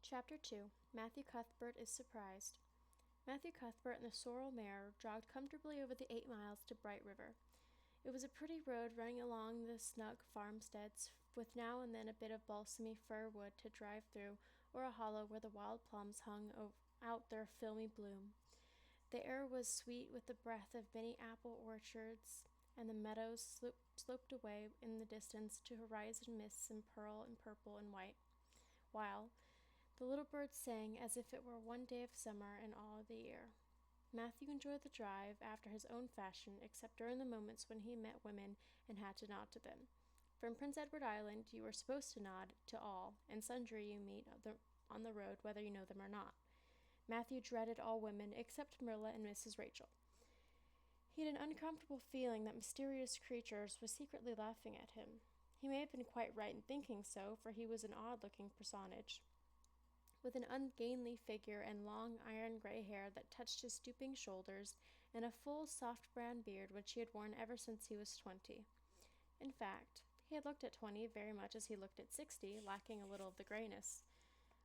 Chapter 2. Matthew Cuthbert is Surprised. Matthew Cuthbert and the sorrel mare jogged comfortably over the 8 miles to Bright River. It was a pretty road running along the snug farmsteads, with now and then a bit of balsamy fir wood to drive through, or a hollow where the wild plums hung out their filmy bloom. The air was sweet with the breath of many apple orchards, and the meadows sloped away in the distance to horizon mists in pearl and purple and white, while the little birds sang as if it were one day of summer in all the year. Matthew enjoyed the drive after his own fashion, except during the moments when he met women and had to nod to them. For in Prince Edward Island you are supposed to nod to all, and sundry you meet on the road whether you know them or not. Matthew dreaded all women except Marilla and Mrs. Rachel. He had an uncomfortable feeling that mysterious creatures were secretly laughing at him. He may have been quite right in thinking so, for he was an odd-looking personage, with an ungainly figure and long iron-gray hair that touched his stooping shoulders, and a full, soft brown beard which he had worn ever since he was 20. In fact, he had looked at 20 very much as he looked at 60, lacking a little of the grayness.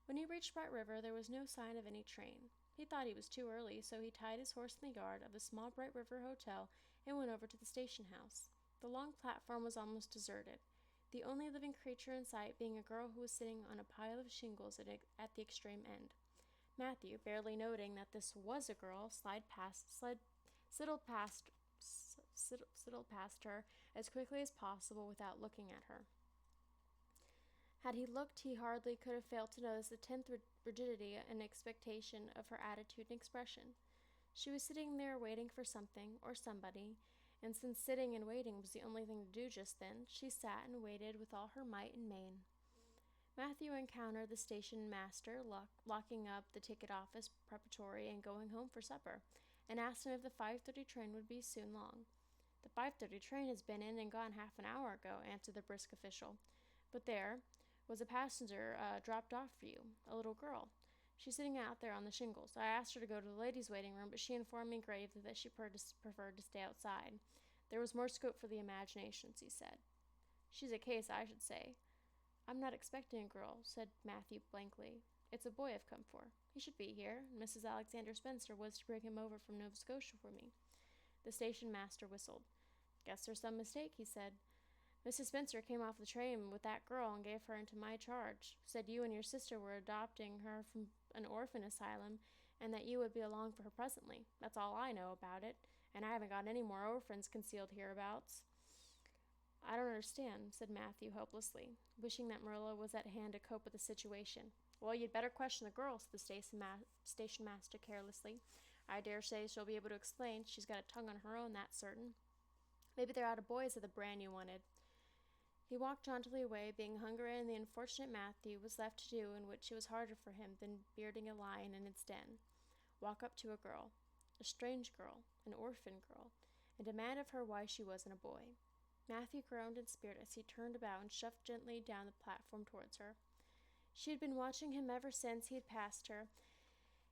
When he reached Bright River, there was no sign of any train. He thought he was too early, so he tied his horse in the yard of the small Bright River Hotel and went over to the station house. The long platform was almost deserted, the only living creature in sight being a girl who was sitting on a pile of shingles at the extreme end. Matthew, barely noting that this was a girl, sidled past her as quickly as possible without looking at her. Had he looked, he hardly could have failed to notice the tense rigidity and expectation of her attitude and expression. She was sitting there waiting for something or somebody, and since sitting and waiting was the only thing to do just then, she sat and waited with all her might and main. Matthew encountered the station master locking up the ticket office preparatory and going home for supper, and asked him if the 5:30 train would be soon long. "The 5:30 train has been in and gone half an hour ago," answered the brisk official. "But there was a passenger dropped off for you, a little girl. She's sitting out there on the shingles. I asked her to go to the ladies' waiting room, but she informed me gravely that she preferred to stay outside. There was more scope for the imagination," he said. "She's a case, I should say." "I'm not expecting a girl," said Matthew blankly. "It's a boy I've come for. He should be here, and Mrs. Alexander Spencer was to bring him over from Nova Scotia for me." The station master whistled. "Guess there's some mistake," he said. "Mrs. Spencer came off the train with that girl and gave her into my charge. Said you and your sister were adopting her from an orphan asylum, and that you would be along for her presently. That's all I know about it, and I haven't got any more orphans concealed hereabouts." "I don't understand," said Matthew hopelessly, wishing that Marilla was at hand to cope with the situation. "Well, you'd better question the girl," said the station master carelessly. "I dare say she'll be able to explain. She's got a tongue on her own, that's certain. Maybe they're out of boys of the brand you wanted." He walked jauntily away, being hungry, and the unfortunate Matthew was left to do in which it was harder for him than bearding a lion in its den: walk up to a girl, a strange girl, an orphan girl, and demand of her why she wasn't a boy. Matthew groaned in spirit as he turned about and shuffled gently down the platform towards her. She had been watching him ever since he had passed her,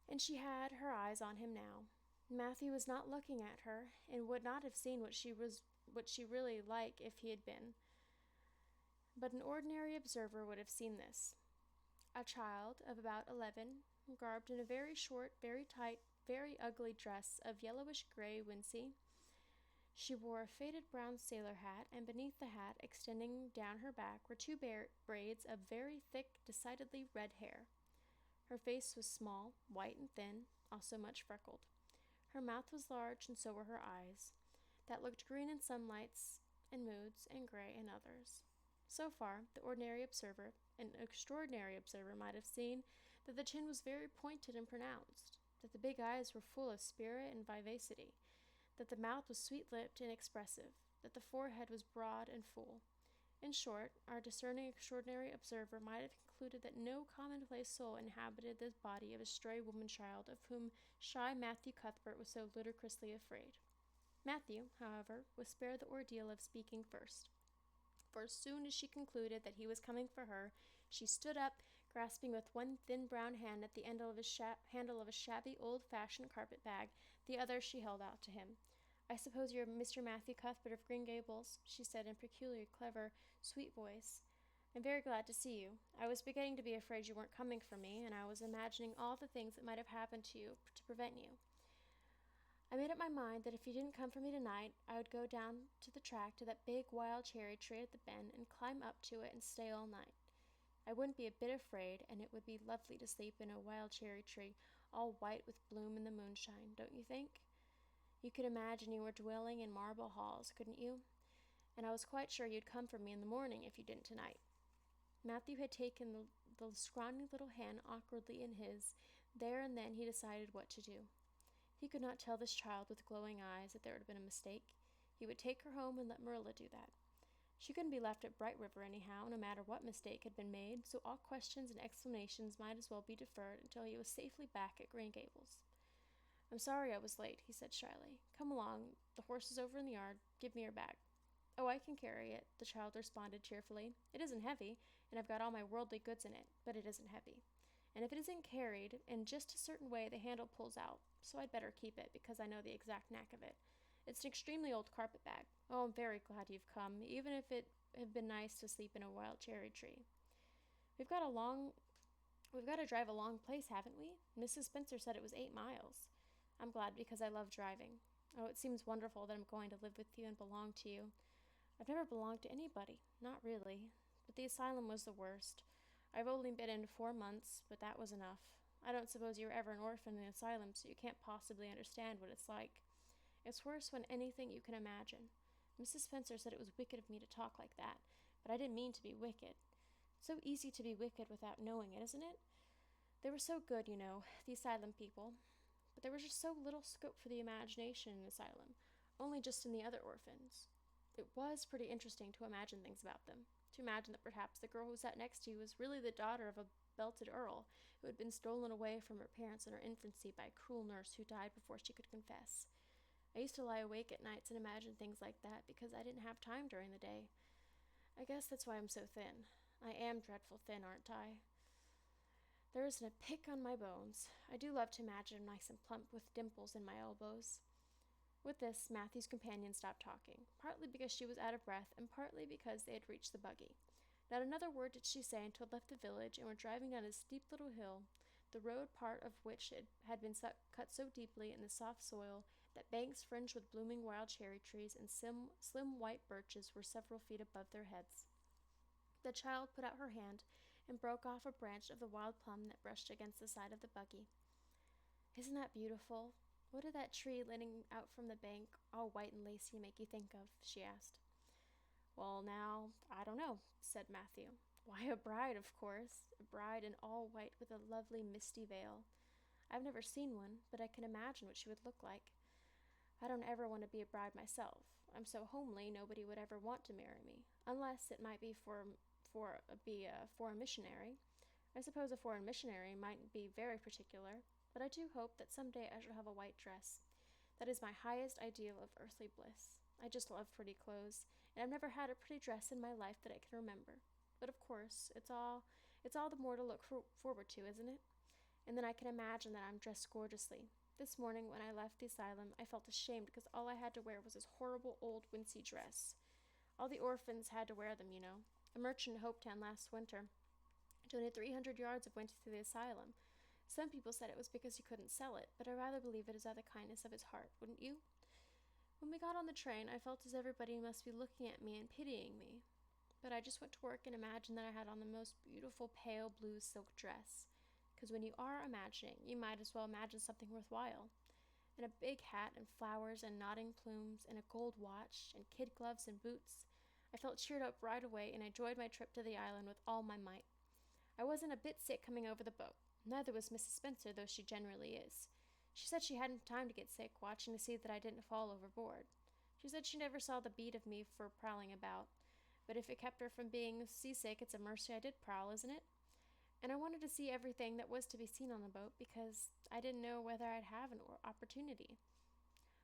and she had her eyes on him now. Matthew was not looking at her, and would not have seen what she really like if he had been. But an ordinary observer would have seen this. A child of about 11, garbed in a very short, very tight, very ugly dress of yellowish-gray wincey. She wore a faded brown sailor hat, and beneath the hat, extending down her back, were 2 braids of very thick, decidedly red hair. Her face was small, white and thin, also much freckled. Her mouth was large, and so were her eyes, that looked green in some lights and moods, and gray in others. So far, the ordinary observer, an extraordinary observer, might have seen that the chin was very pointed and pronounced, that the big eyes were full of spirit and vivacity, that the mouth was sweet-lipped and expressive, that the forehead was broad and full. In short, our discerning extraordinary observer might have concluded that no commonplace soul inhabited the body of a stray woman-child of whom shy Matthew Cuthbert was so ludicrously afraid. Matthew, however, was spared the ordeal of speaking first. For as soon as she concluded that he was coming for her, she stood up, grasping with one thin brown hand at the handle of a shabby old-fashioned carpet-bag, the other she held out to him. "I suppose you're Mr. Matthew Cuthbert of Green Gables," she said in a peculiar, clever, sweet voice, I'm very glad to see you. I was beginning to be afraid you weren't coming for me, and I was imagining all the things that might have happened to you to prevent you. I made up my mind that if you didn't come for me tonight, I would go down to the track to that big wild cherry tree at the bend and climb up to it and stay all night. I wouldn't be a bit afraid, and it would be lovely to sleep in a wild cherry tree, all white with bloom in the moonshine, don't you think? You could imagine you were dwelling in marble halls, couldn't you? And I was quite sure you'd come for me in the morning if you didn't tonight. Matthew had taken the scrawny little hand awkwardly in his. There and then he decided what to do. He could not tell this child with glowing eyes that there had been a mistake. He would take her home and let Marilla do that. She couldn't be left at Bright River anyhow, no matter what mistake had been made, so all questions and explanations might as well be deferred until he was safely back at Green Gables. I'm sorry I was late, he said shyly. Come along, the horse is over in the yard. Give me your bag. Oh, I can carry it, the child responded cheerfully. It isn't heavy, and I've got all my worldly goods in it, but it isn't heavy. And if it isn't carried in just a certain way, the handle pulls out, so I'd better keep it because I know the exact knack of it. It's an extremely old carpet bag. Oh, I'm very glad you've come, even if it had been nice to sleep in a wild cherry tree. We've got to drive a long place, haven't we? Mrs. Spencer said it was 8 miles. I'm glad because I love driving. Oh, it seems wonderful that I'm going to live with you and belong to you. I've never belonged to anybody, not really, but the asylum was the worst. I've only been in 4 months, but that was enough. I don't suppose you were ever an orphan in the asylum, so you can't possibly understand what it's like. It's worse than anything you can imagine. Mrs. Spencer said it was wicked of me to talk like that, but I didn't mean to be wicked. It's so easy to be wicked without knowing it, isn't it? They were so good, you know, the asylum people. But there was just so little scope for the imagination in the asylum, only just in the other orphans. It was pretty interesting to imagine things about them, to imagine that perhaps the girl who sat next to you was really the daughter of a belted earl who had been stolen away from her parents in her infancy by a cruel nurse who died before she could confess. I used to lie awake at nights and imagine things like that because I didn't have time during the day. I guess that's why I'm so thin. I am dreadful thin, aren't I? There isn't a pick on my bones. I do love to imagine nice and plump with dimples in my elbows. With this, Matthew's companion stopped talking, partly because she was out of breath and partly because they had reached the buggy. Not another word did she say until it left the village and were driving down a steep little hill, the road part of which had been cut so deeply in the soft soil that banks fringed with blooming wild cherry trees and slim white birches were several feet above their heads. The child put out her hand and broke off a branch of the wild plum that brushed against the side of the buggy. Isn't that beautiful? What did that tree leaning out from the bank, all white and lacy, make you think of? She asked. Well, now, I don't know, said Matthew. Why, a bride, of course. A bride in all white with a lovely misty veil. I've never seen one, but I can imagine what she would look like. I don't ever want to be a bride myself. I'm so homely nobody would ever want to marry me, unless it might be for a foreign missionary. I suppose a foreign missionary might be very particular, but I do hope that someday I shall have a white dress. That is my highest ideal of earthly bliss. I just love pretty clothes, and I've never had a pretty dress in my life that I can remember. But of course, it's all the more to look forward to, isn't it? And then I can imagine that I'm dressed gorgeously. This morning, when I left the asylum, I felt ashamed because all I had to wear was this horrible old wincey dress. All the orphans had to wear them, you know. A merchant in Hopetown last winter donated 300 yards of wincey to the asylum. Some people said it was because he couldn't sell it, but I rather believe it is out of the kindness of his heart, wouldn't you? When we got on the train, I felt as everybody must be looking at me and pitying me. But I just went to work and imagined that I had on the most beautiful pale blue silk dress. Because when you are imagining, you might as well imagine something worthwhile. And a big hat and flowers and nodding plumes and a gold watch and kid gloves and boots. I felt cheered up right away and I enjoyed my trip to the island with all my might. I wasn't a bit sick coming over the boat. Neither was Mrs. Spencer, though she generally is. She said she hadn't time to get sick, watching to see that I didn't fall overboard. She said she never saw the beat of me for prowling about. But if it kept her from being seasick, it's a mercy I did prowl, isn't it? And I wanted to see everything that was to be seen on the boat because I didn't know whether I'd have an opportunity.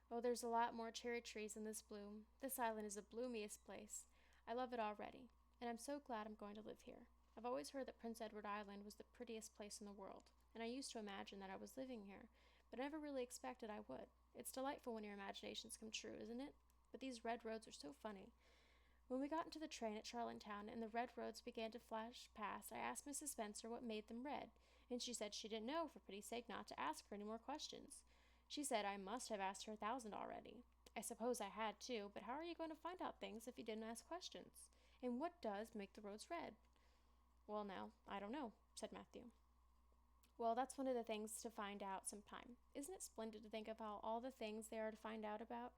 Oh, there's a lot more cherry trees in this bloom. This island is the bloomiest place. I love it already, and I'm so glad I'm going to live here. I've always heard that Prince Edward Island was the prettiest place in the world, and I used to imagine that I was living here, but I never really expected I would. It's delightful when your imaginations come true, isn't it? But these red roads are so funny. When we got into the train at Charlottetown and the red roads began to flash past, I asked Mrs. Spencer what made them red, and she said she didn't know, for pity's sake not to ask her any more questions. She said I must have asked her 1,000 already. I suppose I had too, but how are you going to find out things if you didn't ask questions? And what does make the roads red? Well, now, I don't know, said Matthew. Well, that's one of the things to find out sometime. Isn't it splendid to think about all the things there are to find out about?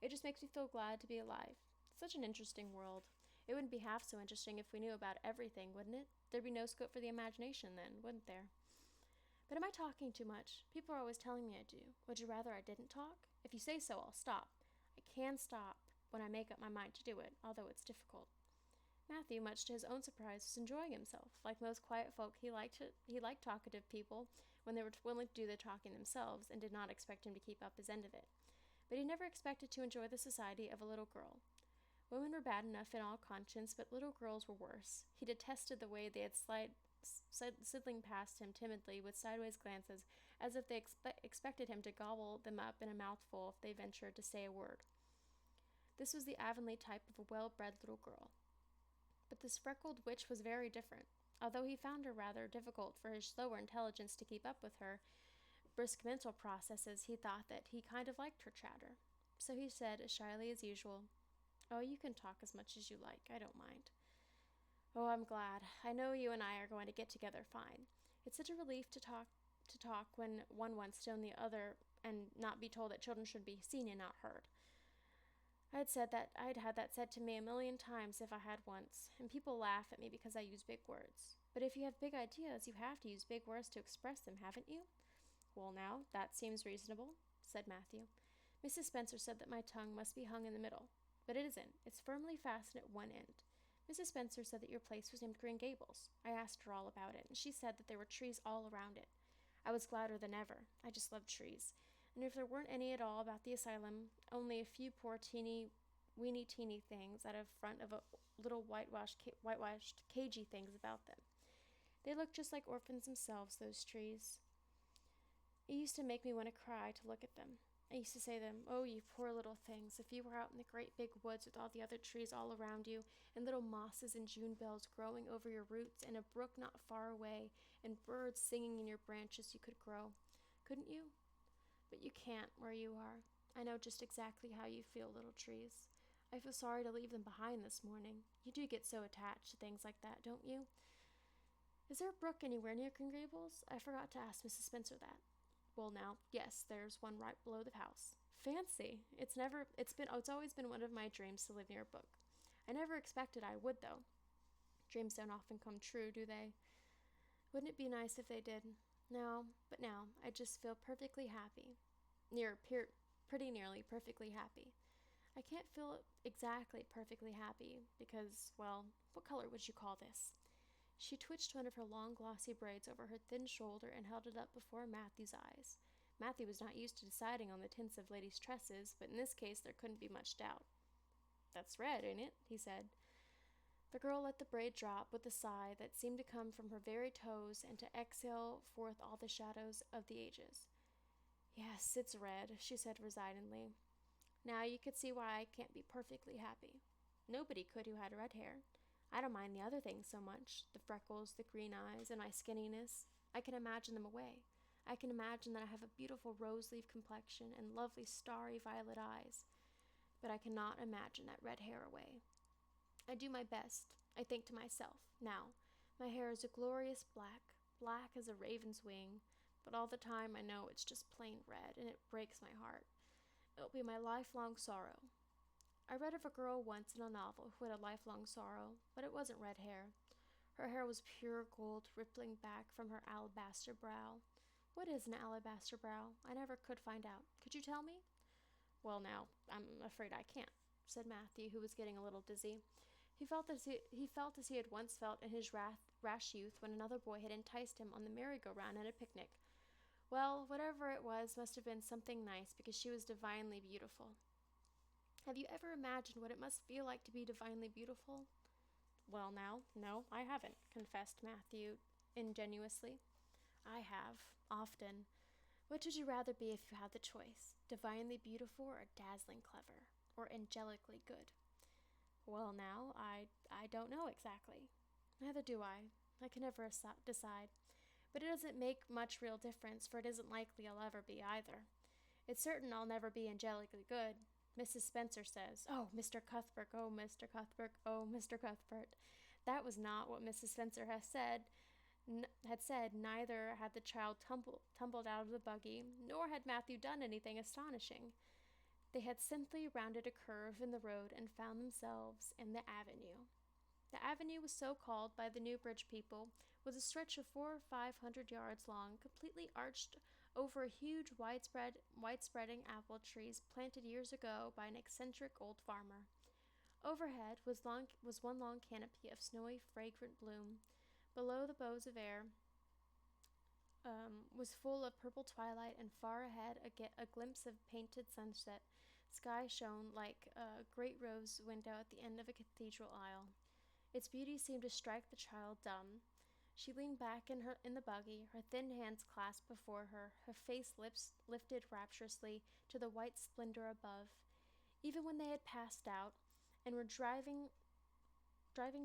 It just makes me feel glad to be alive. It's such an interesting world. It wouldn't be half so interesting if we knew about everything, wouldn't it? There'd be no scope for the imagination then, wouldn't there? But am I talking too much? People are always telling me I do. Would you rather I didn't talk? If you say so, I'll stop. I can stop when I make up my mind to do it, although it's difficult. Matthew, much to his own surprise, was enjoying himself. Like most quiet folk, he liked talkative people when they were willing to do the talking themselves and did not expect him to keep up his end of it. But he never expected to enjoy the society of a little girl. Women were bad enough in all conscience, but little girls were worse. He detested the way they had sidling past him timidly with sideways glances, as if they expected him to gobble them up in a mouthful if they ventured to say a word. This was the Avonlea type of a well-bred little girl. But this freckled witch was very different. Although he found her rather difficult for his slower intelligence to keep up with her brisk mental processes, he thought that he kind of liked her chatter. So he said, as shyly as usual, "Oh, you can talk as much as you like. I don't mind." "Oh, I'm glad. I know you and I are going to get together fine. It's such a relief to talk when one wants to own the other and not be told that children should be seen and not heard. I'd had that said to me a million times if I had once, and people laugh at me because I use big words. But if you have big ideas, you have to use big words to express them, haven't you?" "Well, now, that seems reasonable," said Matthew. "Mrs. Spencer said that my tongue must be hung in the middle, but it isn't. It's firmly fastened at one end. Mrs. Spencer said that your place was named Green Gables. I asked her all about it, and she said that there were trees all around it. I was gladder than ever. I just love trees. And if there weren't any at all about the asylum, only a few poor weeny teeny things out of front of a little whitewashed cagey things about them. They looked just like orphans themselves, those trees. It used to make me want to cry to look at them. I used to say to them, 'Oh, you poor little things, if you were out in the great big woods with all the other trees all around you, and little mosses and June bells growing over your roots, and a brook not far away, and birds singing in your branches, you could grow. Couldn't you? But you can't where you are. I know just exactly how you feel, little trees. I feel sorry to leave them behind this morning. You do get so attached to things like that, don't you? Is there a brook anywhere near Green Gables? I forgot to ask Mrs. Spencer that." "Well, now, yes, there's one right below the house." "Fancy! It's always been one of my dreams to live near a brook. I never expected I would, though. Dreams don't often come true, do they? Wouldn't it be nice if they did? No, but now, I just feel perfectly happy. Pretty nearly perfectly happy. I can't feel exactly perfectly happy because, well, what color would you call this?" She twitched one of her long glossy braids over her thin shoulder and held it up before Matthew's eyes. Matthew was not used to deciding on the tints of ladies' tresses, but in this case there couldn't be much doubt. "That's red, ain't it?" he said. The girl let the braid drop with a sigh that seemed to come from her very toes and to exhale forth all the shadows of the ages. "Yes, it's red," she said resignedly. "Now you could see why I can't be perfectly happy. Nobody could who had red hair. I don't mind the other things so much, the freckles, the green eyes, and my skinniness. I can imagine them away. I can imagine that I have a beautiful rose-leaf complexion and lovely starry violet eyes. But I cannot imagine that red hair away. I do my best. I think to myself, now, my hair is a glorious black, black as a raven's wing, but all the time I know it's just plain red, and it breaks my heart. It'll be my lifelong sorrow. I read of a girl once in a novel who had a lifelong sorrow, but it wasn't red hair. Her hair was pure gold rippling back from her alabaster brow. What is an alabaster brow? I never could find out. Could you tell me?" "Well, now, I'm afraid I can't," said Matthew, who was getting a little dizzy. He felt as he had once felt in his rash youth when another boy had enticed him on the merry-go-round at a picnic. Well, whatever it was must have been something nice, because she was divinely beautiful. Have you ever imagined what it must feel like to be divinely beautiful?" "Well, now, no, I haven't," confessed Matthew ingenuously. "I have, often. Which would you rather be if you had the choice? Divinely beautiful or dazzling clever? Or angelically good?" Well, now, I don't know exactly. Neither do I. I can never decide. But it doesn't make much real difference, for it isn't likely I'll ever be either. It's certain I'll never be angelically good. Mrs. Spencer says, "Oh, Mr. Cuthbert, oh, Mr. Cuthbert, oh, Mr. Cuthbert." That was not what Mrs. Spencer had said. Neither had the child tumbled out of the buggy, nor had Matthew done anything astonishing. They had simply rounded a curve in the road and found themselves in the avenue. The avenue was so called by the Newbridge people, was a stretch of 400 or 500 yards long, completely arched over a huge wide-spreading apple trees planted years ago by an eccentric old farmer. Overhead was one long canopy of snowy, fragrant bloom. Below, the bows of air was full of purple twilight, and far ahead a glimpse of painted sunset. Sky shone like a great rose window at the end of a cathedral aisle. Its beauty seemed to strike the child dumb. She leaned back in the buggy, her thin hands clasped before her, her lips lifted rapturously to the white splendor above. Even when they had passed out and were driving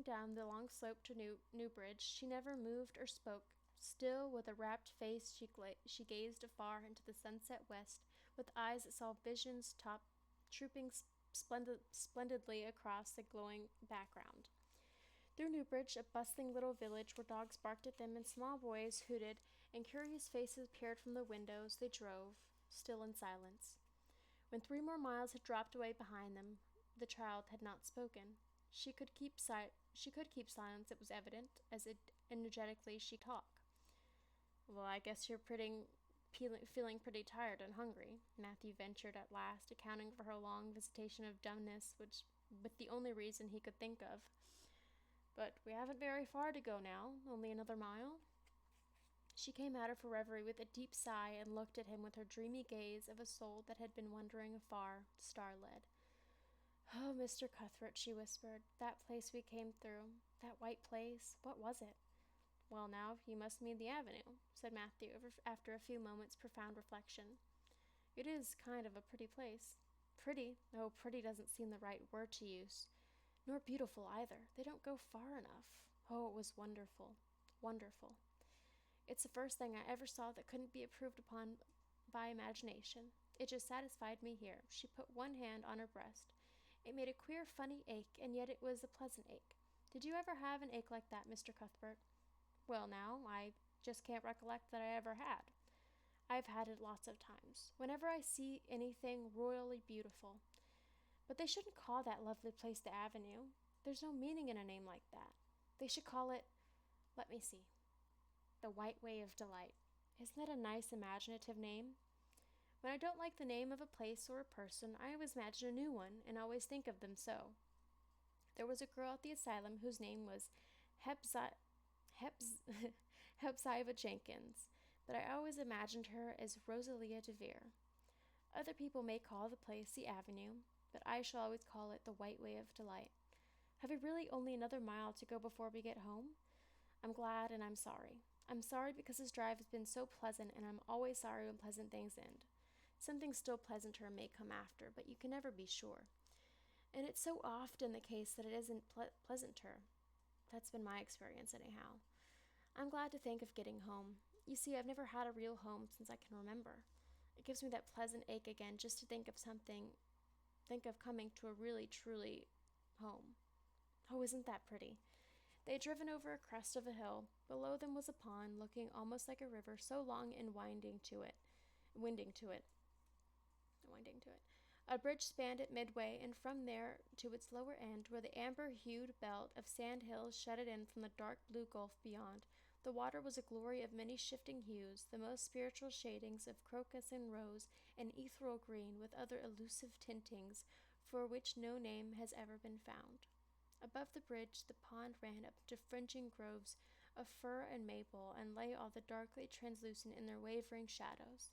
down the long slope to Newbridge, she never moved or spoke. Still, with a rapt face, she gazed afar into the sunset west, with eyes that saw visions trooping splendidly across the glowing background. Through Newbridge, a bustling little village where dogs barked at them and small boys hooted, and curious faces peered from the windows, they drove, still in silence. When 3 more miles had dropped away behind them, the child had not spoken. She could keep silence, it was evident, as energetically she talked. "Well, I guess you're feeling pretty tired and hungry," Matthew ventured at last, accounting for her long visitation of dumbness, with the only reason he could think of. "But we haven't very far to go now, only another mile." She came out of her reverie with a deep sigh and looked at him with her dreamy gaze of a soul that had been wandering afar, star-led. "Oh, Mr. Cuthbert," she whispered, "that place we came through, that white place, what was it?" "Well, now, you must mean the avenue," said Matthew, after a few moments' profound reflection. "It is kind of a pretty place." "Pretty? Oh, pretty doesn't seem the right word to use. Nor beautiful either. They don't go far enough. Oh, it was wonderful. Wonderful. It's the first thing I ever saw that couldn't be improved upon by imagination. It just satisfied me here." She put one hand on her breast. It made a queer, funny ache, and yet it was a pleasant ache. "Did you ever have an ache like that, Mr. Cuthbert?" "Well, now, I just can't recollect that I ever had. I've had it lots of times, whenever I see anything royally beautiful. But they shouldn't call that lovely place the Avenue. There's no meaning in a name like that. They should call it, let me see, the White Way of Delight. Isn't that a nice imaginative name? When I don't like the name of a place or a person, I always imagine a new one, and always think of them so. There was a girl at the asylum whose name was Hepzibah Jenkins, but I always imagined her as Rosalia DeVere. Other people may call the place the Avenue, but I shall always call it the White Way of Delight. Have we really only another mile to go before we get home? I'm glad and I'm sorry. I'm sorry because this drive has been so pleasant, and I'm always sorry when pleasant things end. Something still pleasanter may come after, but you can never be sure. And it's so often the case that it isn't pleasanter. That's been my experience anyhow. I'm glad to think of getting home. You see, I've never had a real home since I can remember. It gives me that pleasant ache again just to think of coming to a really, truly home. Oh, isn't that pretty? They had driven over a crest of a hill. Below them was a pond, looking almost like a river, so long and winding to it. A bridge spanned it midway, and from there to its lower end, where the amber-hued belt of sand hills shut it in from the dark blue gulf beyond, the water was a glory of many shifting hues, the most spiritual shadings of crocus and rose and ethereal green, with other elusive tintings for which no name has ever been found. Above the bridge, the pond ran up to fringing groves of fir and maple, and lay all the darkly translucent in their wavering shadows.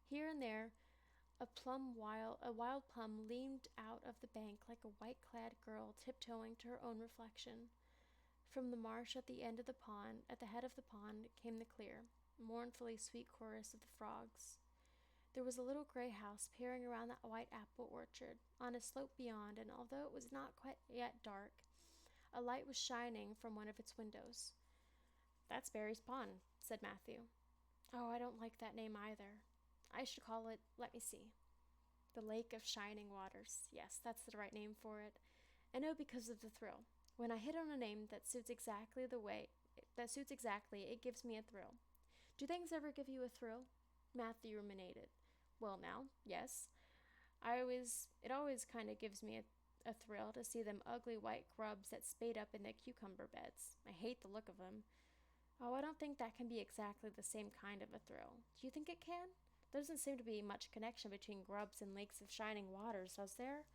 Here and there, a wild plum leaned out of the bank like a white-clad girl tiptoeing to her own reflection. From the marsh at the head of the pond, came the clear, mournfully sweet chorus of the frogs. There was a little gray house peering around that white apple orchard on a slope beyond, and although it was not quite yet dark, a light was shining from one of its windows. "That's Barry's Pond," said Matthew. "Oh, I don't like that name either. I should call it, let me see, the Lake of Shining Waters. Yes, that's the right name for it. I know because of the thrill. When I hit on a name that suits exactly, it gives me a thrill. Do things ever give you a thrill?" Matthew ruminated. "Well, now, yes. It always kind of gives me a thrill to see them ugly white grubs that spade up in the cucumber beds. I hate the look of them." "Oh, I don't think that can be exactly the same kind of a thrill. Do you think it can? There doesn't seem to be much connection between grubs and lakes of shining waters, does there?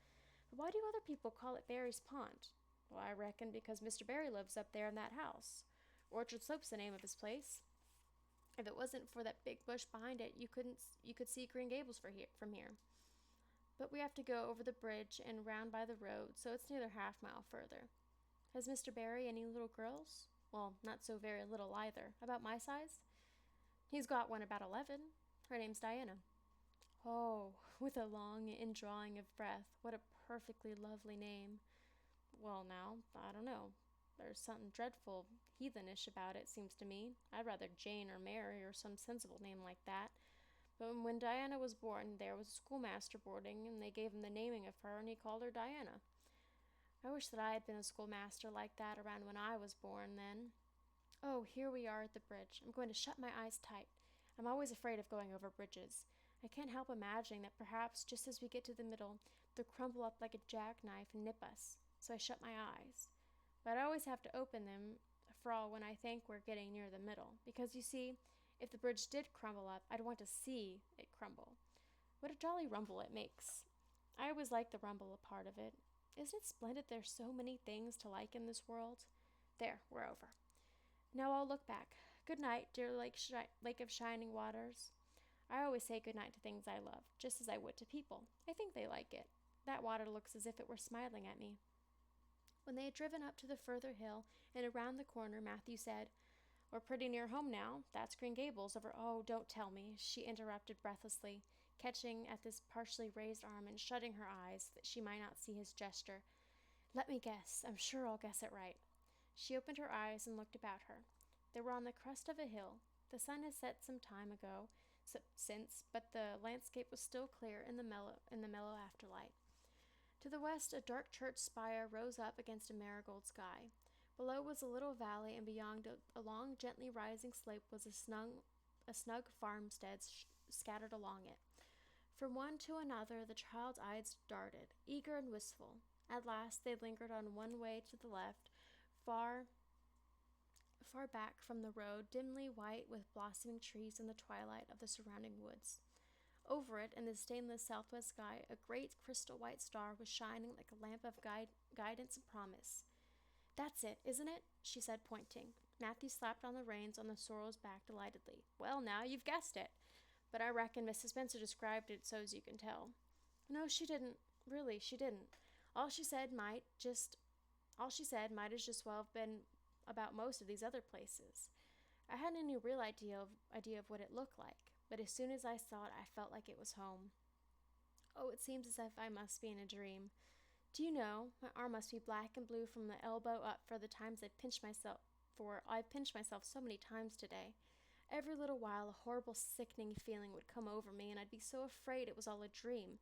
But why do other people call it Barry's Pond?" "Well, I reckon because Mr. Barry lives up there in that house. Orchard Slope's the name of his place. If it wasn't for that big bush behind it, you could see Green Gables from here. But we have to go over the bridge and round by the road, so it's nearly half-mile further." "Has Mr. Barry any little girls?" "Well, not so very little either. About my size?" "He's got one about 11. Her name's Diana." "Oh," with a long indrawing of breath, "what a perfectly lovely name." "Well, now, I don't know. There's something dreadful heathenish about it, seems to me. I'd rather Jane or Mary or some sensible name like that. But when Diana was born, there was a schoolmaster boarding, and they gave him the naming of her, and he called her Diana. I wish that I had been a schoolmaster like that around when I was born, then. Oh, here we are at the bridge. I'm going to shut my eyes tight. I'm always afraid of going over bridges. I can't help imagining that perhaps just as we get to the middle, they'll crumble up like a jackknife and nip us. So I shut my eyes. But I always have to open them for all when I think we're getting near the middle, because you see, if the bridge did crumble up, I'd want to see it crumble. What a jolly rumble it makes. I always like the rumble a part of it. Isn't it splendid there's so many things to like in this world? There, we're over. Now I'll look back. Good night, dear Lake of Shining Waters. I always say good night to things I love, just as I would to people. I think they like it. That water looks as if it were smiling at me." When they had driven up to the further hill and around the corner, Matthew said, "We're pretty near home now. That's Green Gables over—" "Oh, don't tell me," she interrupted breathlessly, catching at this partially raised arm and shutting her eyes that she might not see his gesture. "Let me guess. I'm sure I'll guess it right." She opened her eyes and looked about her. They were on the crest of a hill. The sun had set some time ago, but the landscape was still clear in the mellow afterlight. To the west, a dark church spire rose up against a marigold sky. Below was a little valley, and beyond a long, gently rising slope was a snug farmstead scattered along it. From one to another the child's eyes darted, eager and wistful. At last they lingered on one way to the left, far back from the road, dimly white with blossoming trees in the twilight of the surrounding woods. Over it, in the stainless southwest sky, a great crystal white star was shining like a lamp of guidance and promise. "That's it, isn't it?" she said, pointing. Matthew slapped on the reins on the sorrel's back delightedly. "Well, now, you've guessed it. But I reckon Mrs. Spencer described it so's you can tell." "No, she didn't. Really, she didn't. All she said might as just well have been about most of these other places. I hadn't any real idea of what it looked like, but as soon as I saw it, I felt like it was home. Oh, it seems as if I must be in a dream. Do you know, my arm must be black and blue from the elbow up for the times I've pinched myself so many times today. Every little while a horrible sickening feeling would come over me, and I'd be so afraid it was all a dream.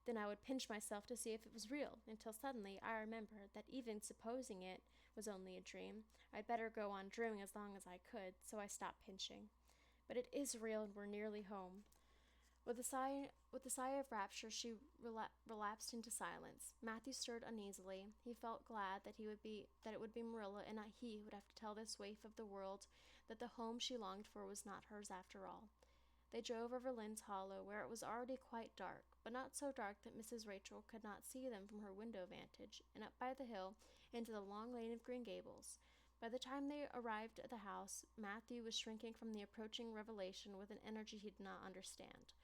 Then I would pinch myself to see if it was real, until suddenly I remembered that even supposing it was only a dream, I'd better go on dreaming as long as I could, so I stopped pinching. But it is real, and we're nearly home." With a sigh of rapture, she relapsed into silence. Matthew stirred uneasily. He felt glad that it would be Marilla and not he who would have to tell this waif of the world that the home she longed for was not hers after all. They drove over Lynn's Hollow, where it was already quite dark, but not so dark that Mrs. Rachel could not see them from her window vantage, and up by the hill into the long lane of Green Gables. By the time they arrived at the house, Matthew was shrinking from the approaching revelation with an energy he did not understand.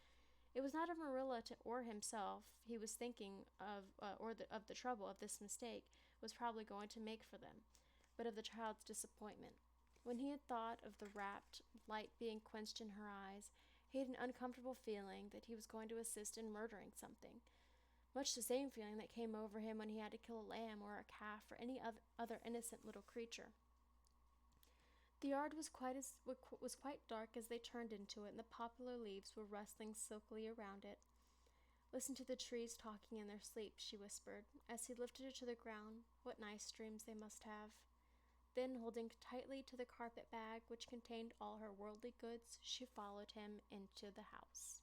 It was not of Marilla or himself he was thinking of the trouble of this mistake was probably going to make for them, but of the child's disappointment. When he had thought of the rapt light being quenched in her eyes, He had an uncomfortable feeling that he was going to assist in murdering something, much the same feeling that came over him when he had to kill a lamb or a calf or any other innocent little creature. The yard was quite dark as they turned into it, and the poplar leaves were rustling silkily around it. "Listen to the trees talking in their sleep," she whispered, as he lifted her to the ground. "What nice dreams they must have." Then, holding tightly to the carpet bag which contained all her worldly goods, she followed him into the house.